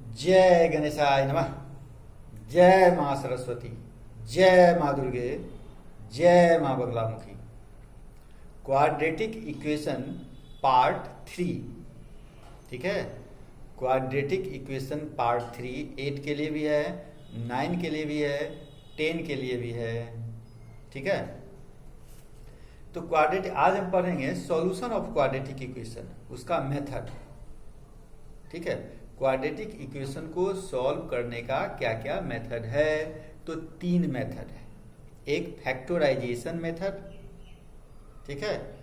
जय गणेशाय नमः। जय माँ सरस्वती, जय माँ दुर्गे, जय माँ बगलामुखी। क्वाड्रेटिक इक्वेशन पार्ट 3, ठीक है। क्वाड्रेटिक इक्वेशन पार्ट 3 8 के लिए भी है, 9 के लिए भी है, 10 के लिए भी है, ठीक है। तो क्वाड्रेटिक आज हम पढ़ेंगे सॉल्यूशन ऑफ क्वाड्रेटिक इक्वेशन, उसका मेथड, ठीक है। क्वाड्रेटिक इक्वेशन को सॉल्व करने का क्या क्या मेथड है? तो 3 मेथड है। एक फैक्टराइजेशन मेथड, ठीक है,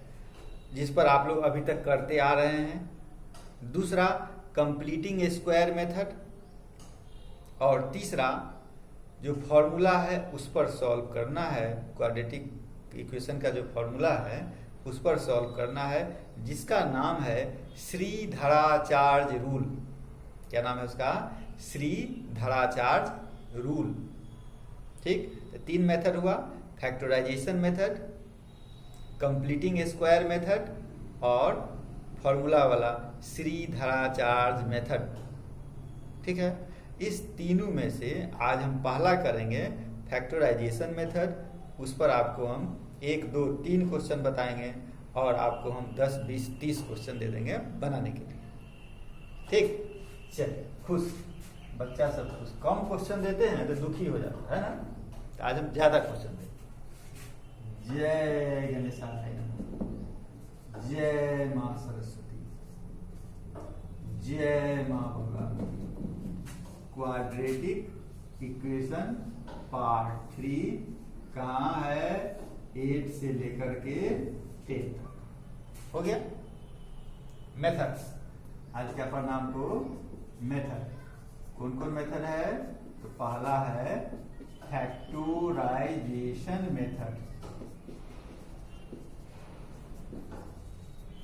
जिस पर आप लोग अभी तक करते आ रहे हैं। दूसरा कंप्लीटिंग स्क्वायर मेथड, और तीसरा जो फॉर्मूला है उस पर सॉल्व करना है। क्वाड्रेटिक इक्वेशन का जो फॉर्मूला है उस पर सॉल्व करना है, जिसका नाम है श्रीधराचार्य रूल। क्या नाम है उसका? श्रीधराचार्य रूल, ठीक। तो 3 मेथड हुआ, factorisation method, completing square method और फॉर्मूला वाला श्रीधराचार्य मेथड, ठीक है। इस तीनों में से आज हम पहला करेंगे फैक्टराइजेशन मेथड। उस पर आपको हम 1 2 3 क्वेश्चन बताएंगे और आपको हम 10 20 30 क्वेश्चन दे देंगे बनाने के लिए, ठीक। चलिए, खुश बच्चा सब खुश। कम क्वेश्चन देते हैं तो दुखी हो जाता है ना, तो आज हम ज्यादा क्वेश्चन देते। जय गणेशाय नमः, जय माँ सरस्वती, जय माँ बगलामुखी। क्वाड्रेटिक इक्वेशन पार्ट 3 कहाँ है? 8 से लेकर के 10 तक हो गया। मेथड्स आज क्या पढ़ना हमको? मेथड। कौन कौन मेथड है? तो पहला है फैक्टराइजेशन मेथड,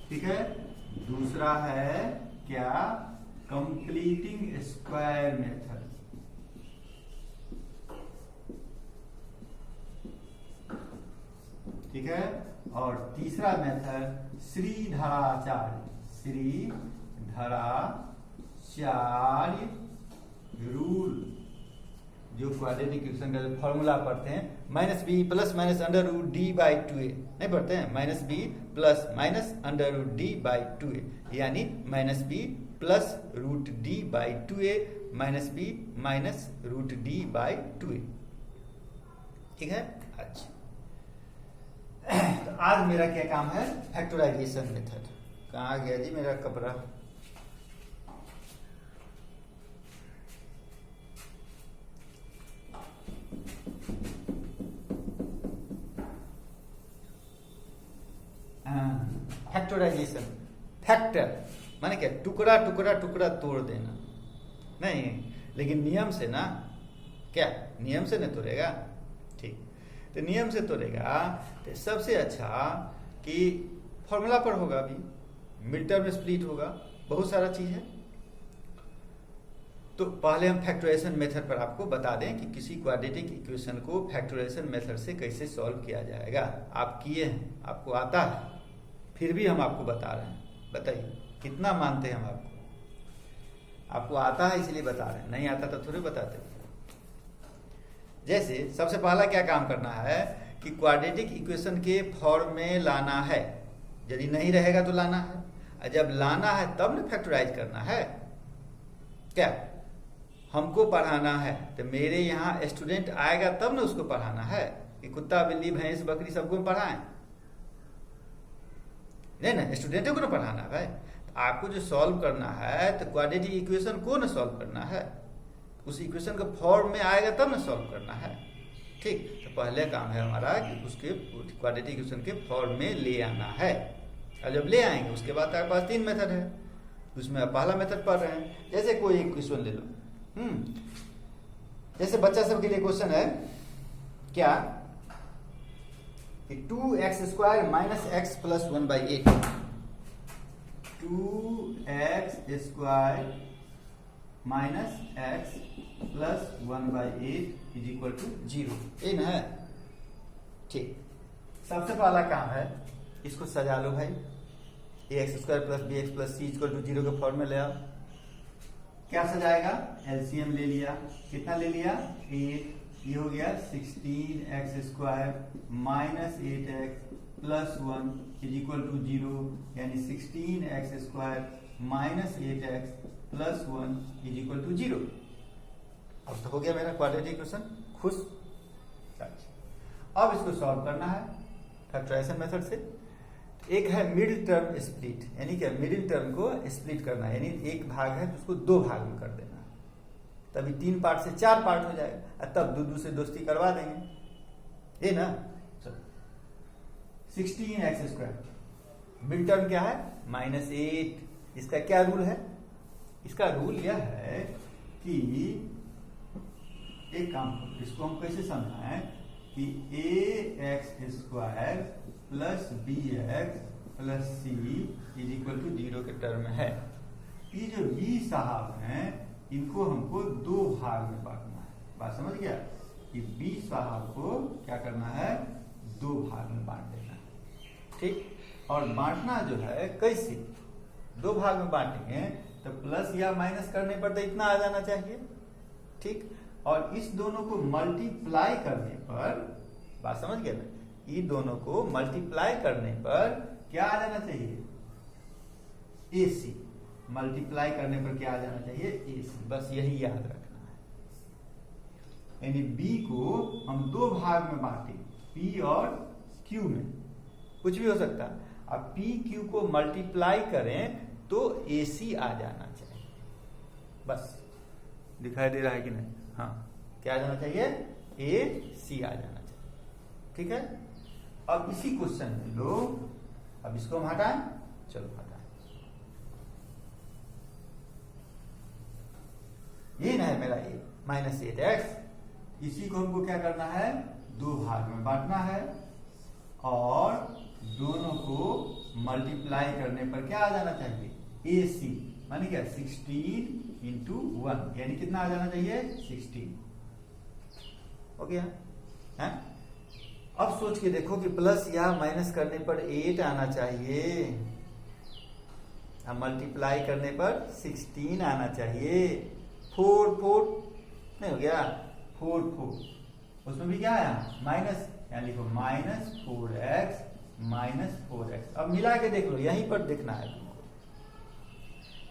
ठीक है। दूसरा है क्या? कंप्लीटिंग स्क्वायर मेथड, ठीक है। और तीसरा मेथड श्रीधराचार्य रूल, जो क्वाड्रेटिक इक्वेशन का फॉर्मूला पढ़ते हैं, -b plus minus under root D by 2a, नहीं पढ़ते हैं? -b plus minus under root D by 2a, यानी -b plus root D by 2a -b minus root D by 2a, ठीक है। अच्छा, तो आज मेरा क्या काम है? Factorisation method. कहाँ गया जी मेरा कपड़ा? फैक्टराइजेशन, फैक्टर माने क्या? टुकड़ा टुकड़ा टुकड़ा तोड़ देना, नहीं, लेकिन नियम से ना। क्या नियम से नहीं तोड़ेगा? ठीक, तो नियम से तोड़ेगा तो सबसे अच्छा कि फॉर्मूला पर होगा, अभी मिड टर्म स्प्लिट होगा, बहुत सारा चीज है। तो पहले हम फैक्टराइजेशन मेथड पर आपको बता दें कि किसी क्वाड्रेटिक इक्वेशन को फैक्टराइजेशन मेथड से कैसे सॉल्व किया जाएगा। आप किए हैं, आपको आता है, फिर भी हम आपको बता रहे हैं। बताइए कितना मानते हैं हम आपको? आपको आता है इसलिए बता रहे हैं, नहीं आता तो थोड़े बताते। जैसे सबसे पहला क्या काम करना है कि क्वाड्रेटिक इक्वेशन के फॉर्म में लाना है। यदि नहीं रहेगा तो लाना है, और जब लाना है तब ना फैक्टराइज करना है। क्या हमको पढ़ाना है तो मेरे यहाँ स्टूडेंट आएगा तब ना उसको पढ़ाना है कि कुत्ता बिल्ली भैंस बकरी सबको पढ़ाएं, नहीं ना, स्टूडेंटों को ना पढ़ाना है भाई। तो आपको जो सॉल्व करना है तो क्वाड्रेटिक इक्वेशन को ना सॉल्व करना है, उस इक्वेशन का फॉर्म में आएगा तब ना सॉल्व करना है, ठीक। तो पहले काम है हमारा कि उसके क्वाड्रेटिक इक्वेशन के फॉर्म में ले आना है, और जब ले आएंगे उसके बाद आपके पास 3 मेथड है। उसमें आप पहला मेथड पढ़ रहे हैं। जैसे कोई एक क्वेश्चन ले लो, जैसे बच्चा सब के लिए क्वेश्चन है क्या कि 2x² minus x plus 1/8, 2x² minus x plus 1/8 is equal to 0, ये ना है, ठीक। सबसे पहला काम है इसको सजा लो भाई, ax² plus bx plus c equal to 0 के फॉर्म में ले आओ। क्या सजाएगा, एलसीएम ले लिया, कितना ले लिया 8, ये हो गया 16x² minus 8x plus 1 is equal to 0, यानी 16x² minus 8x plus 1 is equal to 0। अब तो हो गया मेरा क्वाड्रेटिक इक्वेशन, खुश। अब इसको सॉल्व करना है फैक्टराइजेशन मेथड से। एक है मिडिल टर्म स्प्लिट, यानी कि मिडिल टर्म को स्प्लिट करना है, यानी एक भाग है तो उसको दो भाग में कर देना है, तभी 3 पार्ट से 4 पार्ट हो जाएगा, तब दो से दोस्ती करवा देंगे, ये ना। चलो 16x², मिडिल टर्म क्या है -8। इसका क्या रूल है, इसका रूल यह है कि एक काम करो, इसको हम कैसे समझाएं कि ax² plus bx plus c is equal to 0 के टर्म है। ये जो b साहब हैं इनको हमको दो भाग में बांटना है, बात समझ गया, कि b साहब को क्या करना है, दो भाग में बांट देना है, ठीक। और बांटना जो है कैसे, दो भाग में बांटेंगे तो प्लस या माइनस करने पर तो इतना आ जाना चाहिए, ठीक। और इस दोनों को मल्टीप्लाई करने पर, बात समझ गया ना, ये दोनों को मल्टीप्लाई करने पर क्या आ जाना चाहिए, AC। मल्टीप्लाई करने पर क्या आ जाना चाहिए, AC। बस यही याद रखना है, यानी B को हम दो भाग में बांटे, P और Q में, कुछ भी हो सकता है। अब P Q को मल्टीप्लाई करें तो AC आ जाना चाहिए, बस दिखाई दे रहा है कि नहीं, हाँ, क्या आ जाना चाहिए, AC आ जाना चाहिए, ठीक है। अब इसी क्वेश्चन में लो, अब इसको हम हटाएं, चलो हटाएं, ये ना है मेरा -8x, इसी को हमको क्या करना है, दो भाग में बांटना है, और दोनों को मल्टीप्लाई करने पर क्या आ जाना चाहिए, AC, माने क्या 16 इंटू 1, यानी कितना आ जाना चाहिए, 16, हो गया है। अब सोच के देखो कि प्लस या माइनस करने पर 8 आना चाहिए, अब मल्टीप्लाई करने पर 16 आना चाहिए, 4 नहीं हो गया, 4 उसमें भी क्या आया माइनस, यानी लिखो -4x -4x। अब मिला के देख लो, यहीं पर देखना है तुमको,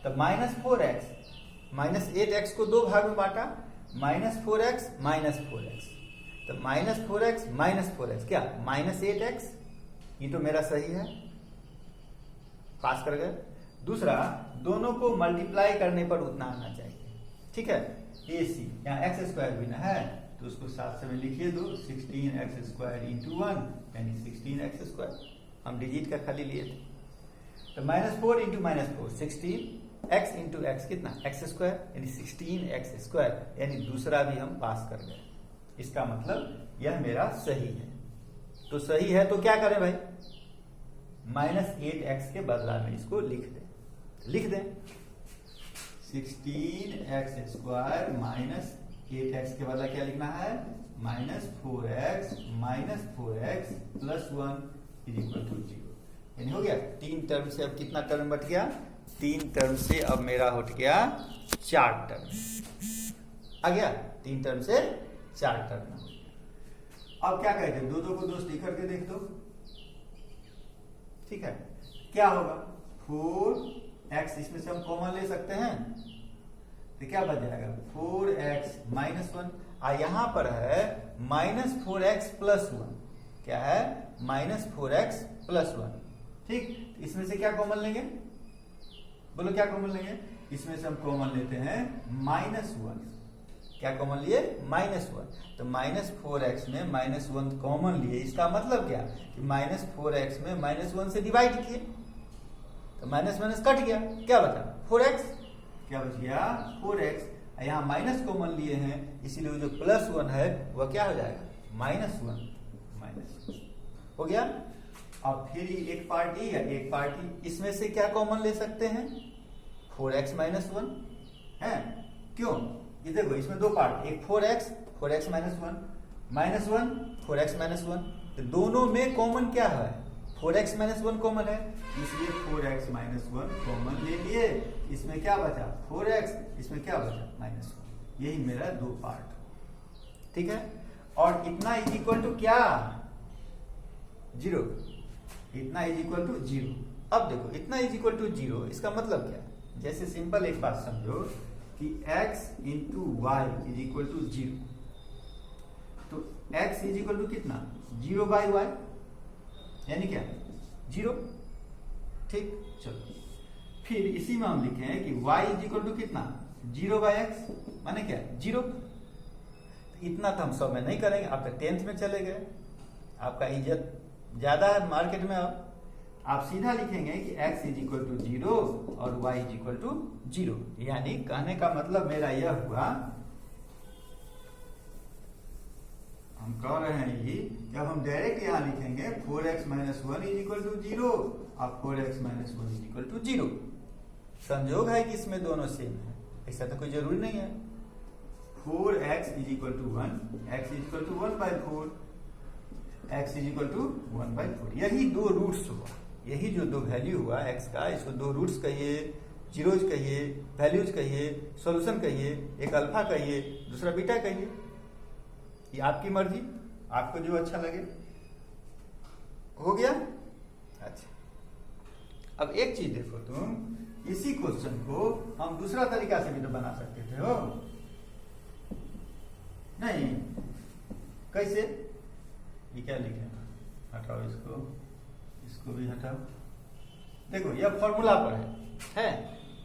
तब -4x -8x को दो भाग में बांटा, -4x -4x, तो -4x -4x क्या -8x, ये तो मेरा सही है, पास कर गए। दूसरा, दोनों को मल्टीप्लाई करने पर उतना आना चाहिए, ठीक है। AC यहाँ x² भी ना है तो उसको साथ से में लिखिए दो, 16x² इंटू 1 यानी 16x², हम डिजिट का खाली लिए थे, तो -4 इंटू -4 16, x इंटू x कितना x² यानी 16x², यानी दूसरा भी हम पास कर गए, इसका मतलब यह मेरा सही है। तो सही है तो क्या करें भाई, -8x के बदला में इसको लिख दें 16x² -8x के बदला क्या लिखना है, -4x plus 1 is equal to 0, यानी हो गया 3 टर्म से। अब कितना टर्म बच गया, 3 टर्म से अब मेरा हट गया 4 टर्म आ गया, 3 टर्म से 4 टर्म। अब क्या कहते हैं, दो को दोस्ती करके देख दो, ठीक है। क्या होगा, 4x, इसमें से हम कॉमन ले सकते हैं, तो क्या बच जाएगा 4x -1, और यहां पर है -4x प्लस 1, क्या है -4x प्लस 1, ठीक। इसमें से क्या कॉमन लेंगे, बोलो क्या कॉमन लेंगे, इसमें से हम कॉमन लेते हैं -1, क्या कॉमन लिए -1, तो -4x में -1 कॉमन लिए, इसका मतलब क्या कि -4x में -1 से डिवाइड किए तो माइनस कट गया, क्या बचा 4x, क्या बच गया 4x, यहाँ माइनस कॉमन लिए हैं इसीलिए जो +1 है वह क्या हो जाएगा -1 हो गया। अब फिर एक पार्टी या एक पार्टी, इसमें से क्या कॉमन ले सकते हैं 4x -1 है, क्यों, ये देखो इसमें दो पार्ट, एक 4x -1 4x -1, तो दोनों में कॉमन क्या है 4x -1 कॉमन है, इसलिए 4x माइनस 1 कॉमन ले लिए। इसमें क्या बचा 4x, इसमें क्या बचा -1। यही मेरा दो पार्ट, ठीक है। और इतना इज इक्वल टू क्या 0, इतना इज इक्वल टू 0। अब देखो इतना इज इक्वल टू 0, इसका मतलब क्या है। जैसे सिंपल एक बात समझो कि x into y is equal to 0, तो x इज इक्वल टू कितना 0 बाई वाई, यानी क्या 0, ठीक। चलो फिर इसी में हम लिखे हैं कि y इज इक्वल टू कितना 0 बाई एक्स, माने क्या 0। इतना तो हम सब में नहीं करेंगे, आप तो 10th में चले गए, आपका इज्जत ज्यादा है मार्केट में। अब आप सीधा लिखेंगे कि x इज इक्वल टू 0 और y इज इक्वल टू 0। यानी कहने का मतलब मेरा यह हुआ, हम कह रहे हैं ये जब हम डायरेक्ट यहां लिखेंगे 4x minus 1 is equal to 0 और 4x minus 1 is equal to 0। संयोग है कि इसमें दोनों सेम है, ऐसा तो कोई जरूरी नहीं है। 4x is equal to 1, x is equal to 1 by 4, x is equal to 1 by 4। यही दो रूट्स हुआ, यही जो दो वैल्यू हुआ x का, इसको दो रूट्स कहिए, जीरोज कहिए, वैल्यूज कहिए, सॉल्यूशन कहिए, एक अल्फा कहिए, दूसरा बीटा कहिए, ये आपकी मर्जी, आपको जो अच्छा लगे। हो गया। अच्छा अब एक चीज देखो तुम, इसी क्वेश्चन को हम दूसरा तरीका से भी तो बना सकते थे हो, नहीं कैसे, ये क्या लिखे, हटाओ इसको, इसको भी हटाओ। देखो यह फॉर्मूला पर है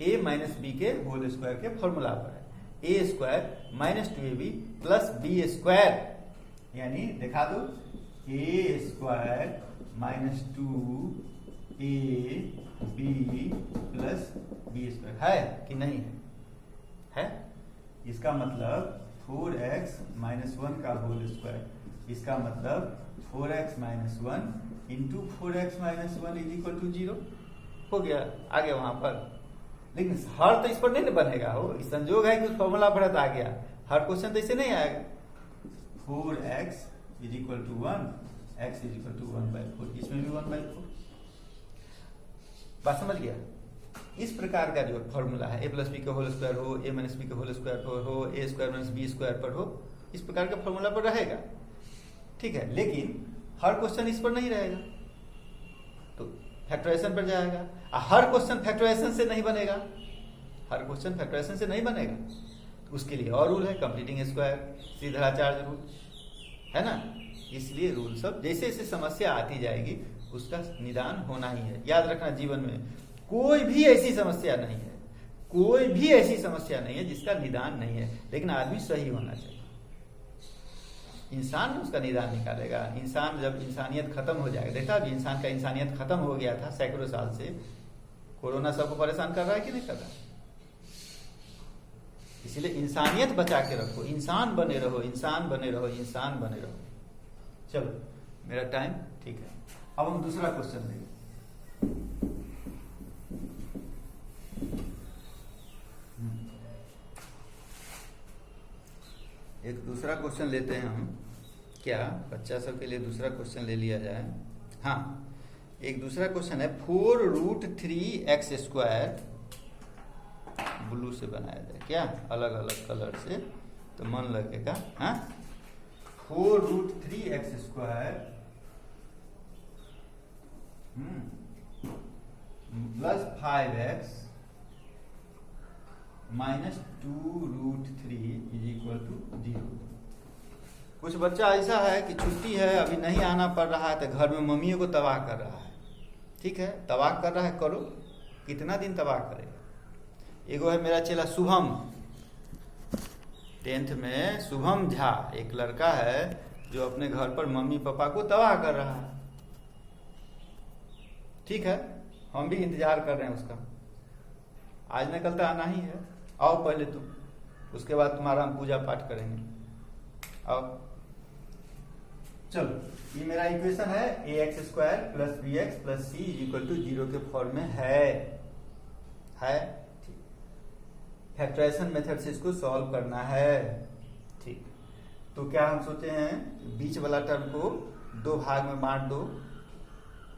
a माइनस बी के होल स्क्वायर के फॉर्मूला पर है, A square minus 2ab plus B square, यानी दिखा दो A square minus 2ab plus B square है कि नहीं है। इसका मतलब 4x माइनस 1 का होल स्क्वायर, इसका मतलब 4x minus 1 into 4x minus 1 is equal to 0 हो गया। आ गया वहां पर, लेकिन हर तो इस पर नहीं बनेगा हो, इस संजोग है कि उस फॉर्मूला पर आ गया, हर क्वेश्चन तो इसे नहीं आएगा। 4x is equal to 1, x is equal to 1 by 4, इसमें भी 1 बाई 4। बात समझ गया। इस प्रकार का जो फॉर्मूला है, a प्लस बी के होल स्क्वायर हो, a माइनस बी के होल स्क्वायर पर हो, a square minus b square पर हो, इस प्रकार का फॉर्मूला पर रहेगा, ठीक है। लेकिन हर क्वेश्चन इस पर नहीं रहेगा, तो फैक्टराइजेशन पर जाएगा। हर क्वेश्चन फैक्टराइजेशन से नहीं बनेगा, हर क्वेश्चन फैक्टराइजेशन से नहीं बनेगा, तो उसके लिए और रूल है, कंप्लीटिंग स्क्वायर, सीधाचार्य रूल है ना। इसलिए रूल सब जैसे जैसे समस्या आती जाएगी उसका निदान होना ही है। याद रखना, जीवन में कोई भी ऐसी समस्या नहीं है, कोई भी ऐसी समस्या नहीं है जिसका निदान नहीं है, लेकिन आदमी सही होना चाहिए। इंसान उसका निदान निकालेगा। इंसान जब इंसानियत खत्म हो जाएगा, देखा अभी इंसान का इंसानियत खत्म हो गया था सैकड़ों साल से, कोरोना सबको परेशान कर रहा है कि नहीं कर रहा। इसलिए इंसानियत बचा के रखो, इंसान बने रहो, इंसान बने रहो, इंसान बने रहो। चलो मेरा टाइम ठीक है, अब हम दूसरा क्वेश्चन लेंगे। एक दूसरा क्वेश्चन लेते हैं हम, क्या बच्चा सब के लिए दूसरा क्वेश्चन ले लिया जाए। हाँ, एक दूसरा क्वेश्चन है 4√3x स्क्वायर, ब्लू से बनाया जाए क्या, अलग अलग कलर से तो मन लगेगा। हाँ, 4√3x square plus 5x minus 2√3 is equal to 0। कुछ बच्चा ऐसा है कि छुट्टी है, अभी नहीं आना पड़ रहा है, तो घर में मम्मियों को तबाह कर रहा है। ठीक है, तबाह कर रहा है, करो, कितना दिन तबाह करेगा। एगो है मेरा चेला शुभम, 10th में शुभम झा, एक लड़का है जो अपने घर पर मम्मी पापा को तबाह कर रहा है। ठीक है, हम भी इंतजार कर रहे हैं उसका, आज न कल तो आना ही है। आओ पहले तुम, उसके बाद तुम्हारा हम पूजा पाठ करेंगे। आओ, चलो, ये मेरा इक्वेशन है ax square plus bx plus c equal to 0 के फॉर्म में है। फैक्टराइजेशन मेथड से इसको सॉल्व करना है। ठीक, तो क्या हम सोचे हैं, बीच वाला टर्म को दो भाग में बांट दो,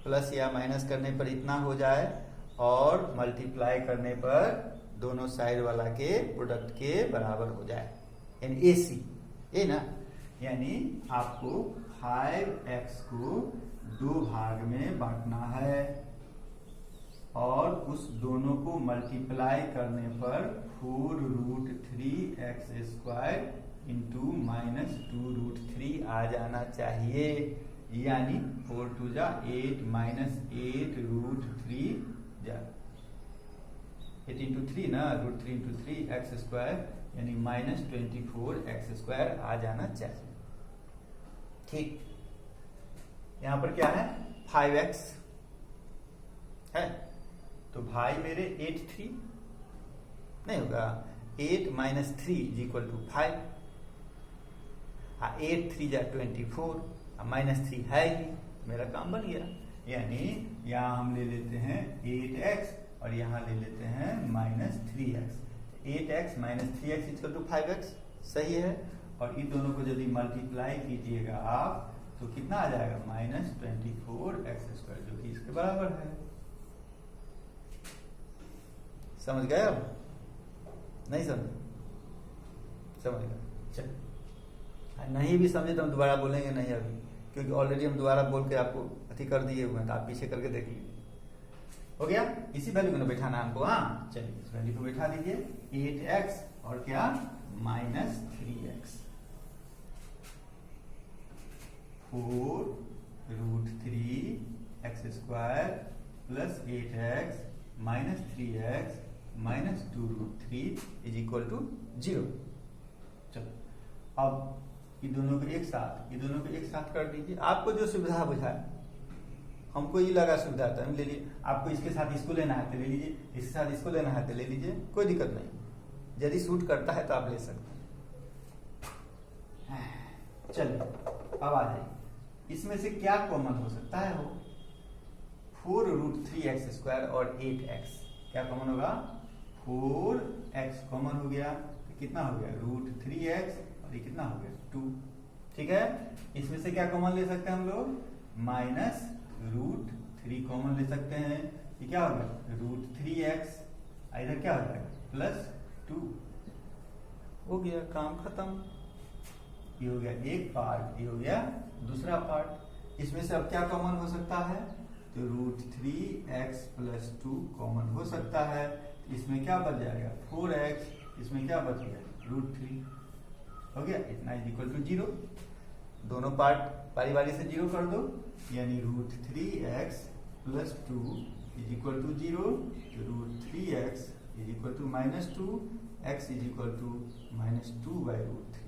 प्लस या माइनस करने पर इतना हो जाए और मल्टीप्लाई करने पर दोनों साइड वाला के प्रोडक्ट के बराबर हो जाए, यानी AC, ये ना। यानी आपको 5x को 2 भाग में बांटना है और उस दोनों को मल्टीप्लाई करने पर 4√3x² इंटू -2√3 आ जाना चाहिए, यानी 4 2 जा 8 -8√3 जा 8 इंटू 3 ना, √3 इंटू 3x², यानी -24x² आ जाना चाहिए। ठीक, यहां पर क्या है 5x है, तो भाई मेरे 8 3 नहीं होगा, 8 - 3 = 5, 8 3 जा 24, -3 है ही, मेरा काम बन गया। यानी यहाँ हम ले लेते हैं 8x और यहाँ ले लेते हैं -3x। 8x - 3x = 5x, सही है। और इन दोनों को यदि मल्टीप्लाई कीजिएगा आप तो कितना आ जाएगा, -24x², जो कि इसके बराबर है। समझ गए? अब नहीं समझे? समझ गए? चल, नहीं भी समझे तो हम दोबारा बोलेंगे नहीं अभी, क्योंकि ऑलरेडी हम दोबारा बोल के आपको अति कर दिए हुए हैं, तो आप पीछे करके देख लीजिए। हो गया? इसी वैल्यू को ना बैठाना हमको। हाँ, चलिए इस वैल्यू को बैठा दीजिए, 8x और क्या -3x, 4√3x² plus 8x -3x -2√3 = 0। चलो अब ये दोनों को एक साथ कर दीजिए, आपको जो सुविधा बुझाए। हमको ये लगा सुविधा तो हम ले लिए, आपको इसके साथ इसको लेना है तो ले लीजिए, इसके साथ इसको लेना है तो ले लीजिए, कोई दिक्कत नहीं। यदि सूट करता है तो आप ले सकते हैं। चलिए अब आ जाइए, इसमें से क्या कॉमन हो सकता है? वो 4√3x² और 8x, क्या कॉमन होगा? 4x कॉमन हो गया, तो कितना हो गया √3x, और ये कितना हो गया 2। ठीक है, इसमें से क्या कॉमन ले सकते हैं हम लोग? -√3 कॉमन ले सकते हैं, ये क्या हो गया √3x, इधर क्या हो जाएगा +2। हो गया, काम खत्म। ये हो गया एक पार्ट, ये हो गया दूसरा पार्ट। इसमें से अब क्या कॉमन हो सकता है? तो √3x + 2 कॉमन हो सकता है। इसमें क्या बच जाएगा 4x, इसमें क्या बच गया √3, हो गया इतना = 0। दोनों पार्ट बारी बारी से 0 कर दो, यानी √3x + 2 = 0, √3x = -2, x = -2/√3,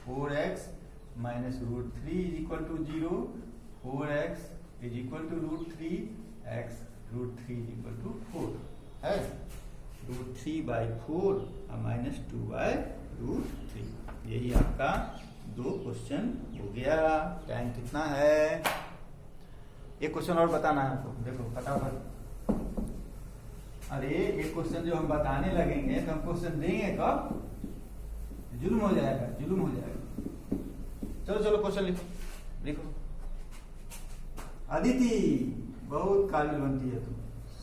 4x - √3 = 0, 4x = √3, x √3 = 4 है, √3/4 और -2/√3। यही आपका 2 क्वेश्चन हो गया। टाइम कितना है? एक क्वेश्चन और बताना है आपको, देखो फटाफट। अरे एक क्वेश्चन जो हम बताने लगेंगे तो हम क्वेश्चन देंगे कब? जुल्म हो जाएगा, जुल्म हो जाएगा। चलो चलो क्वेश्चन लिखो, लिखो। अदिति बहुत काबिल बनती है तुम।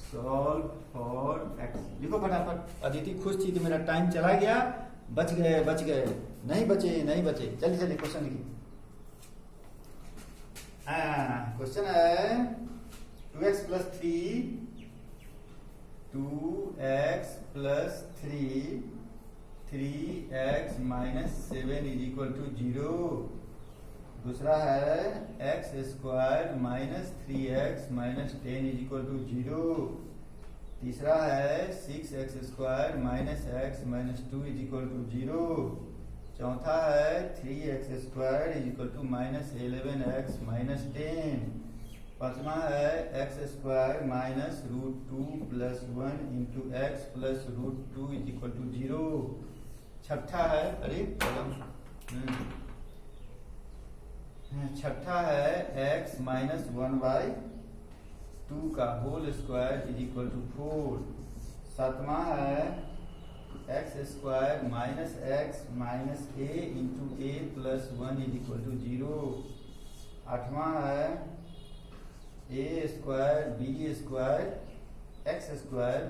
सॉल्व फॉर x, लिखो फटाफट। अदिति खुश थी कि मेरा टाइम चला गया, बच गए बच गए, नहीं बचे नहीं बचे। चलिए चलिए क्वेश्चन लिखिए। क्वेश्चन है 2x + 3, 2x + 3, 3x - 7 = 0। दूसरा है x² - 3x - 10 = 0। तीसरा है 6x² - x - 2 = 0। चौथा है 3x² = -11x - 10। पांचवा है x² - √2 + 1 × x + √2 = 0। छठा है, अरे छठा है x - 1/2 का होल स्क्वायर = 4। सातवां है x² - x - a × a + 1 = 0। आठवां है A square B square X square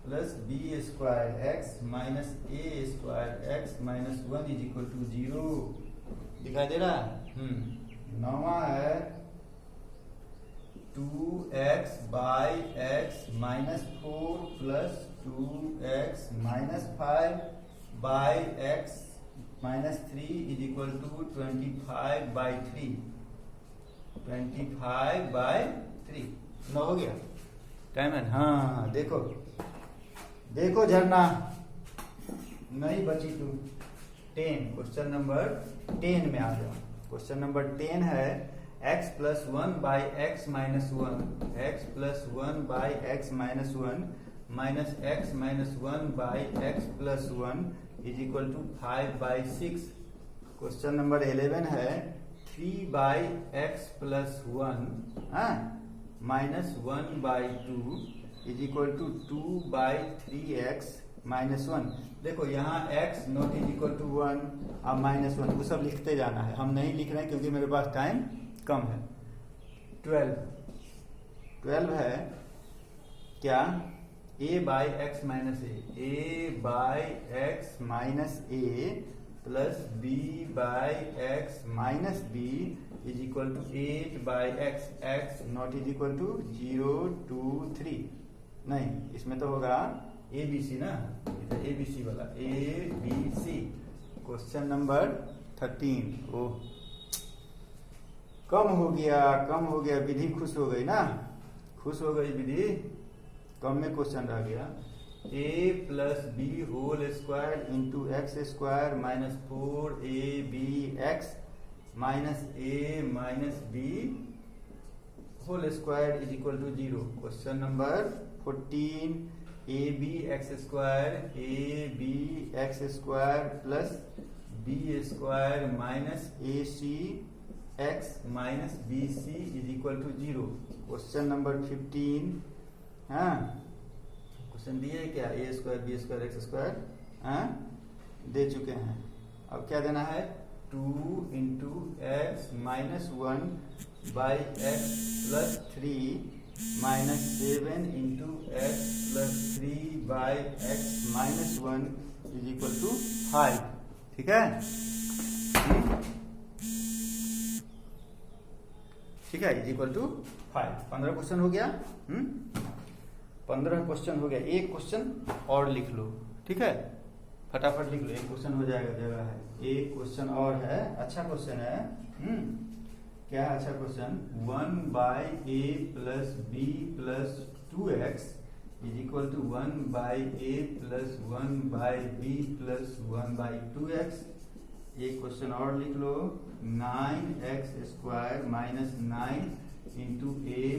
plus B square X minus A square X minus 1 is equal to 0। दिखाई दे रहा है? नौवा है 2x by x minus 4 plus 2x minus 5 by x minus 3 is equal to 25 by 3। 25 by 3 न हो गया time है। हाँ देखो देखो झरना नहीं बची तू। 10 क्वेश्चन नंबर 10 में आ जाओ। क्वेश्चन नंबर 10 है x plus 1 by x minus 1 x plus 1 by x minus 1 minus x minus 1 by x plus 1 is equal to 5 by 6। Question number 11 है 3 by x plus 1 minus 1 by 2 is equal to 2 by 3x minus 1। देखो यहाँ x not is equal to 1 और minus 1 वो सब लिखते जाना है। हम नहीं लिख रहे हैं क्योंकि मेरे पास टाइम कम है। 12 है क्या a by x minus a by x minus a plus b by x minus b is equal to 8 by x. X not is equal to 0 2 3 नहीं, इसमें तो होगा ए बी सी ना, इधर ए बी सी वाला A B C. Question number 13 oh कम हो गया विधि खुश हो गई ना, खुश हो गई विधि। कम में क्वेश्चन रह गया a plus B whole square into X square minus 4 A B X minus A minus B whole square is equal to 0। Question number 14 A B X square plus B square minus A C X minus B C is equal to 0। Question number 15 question दिए क्या A square B square X square दे चुके हैं। अब क्या देना है 2 into X minus 1 by x plus 3 minus 7 into x plus 3 by x minus 1 is equal to 5। ठीक है ठीक है, इज इक्वल टू 5। 15 क्वेश्चन हो गया। 15 क्वेश्चन हो गया। एक क्वेश्चन और लिख लो। ठीक है फटाफट लिख लो, एक क्वेश्चन हो जाएगा, जगह है। एक क्वेश्चन और है, अच्छा क्वेश्चन है। क्या है अच्छा question 1 by a plus b plus 2x is equal to 1 by a plus 1 by b plus 1 by 2x। एक क्वेश्चन और लिख लो 9x स्क्वायर माइनस 9 इंटू ए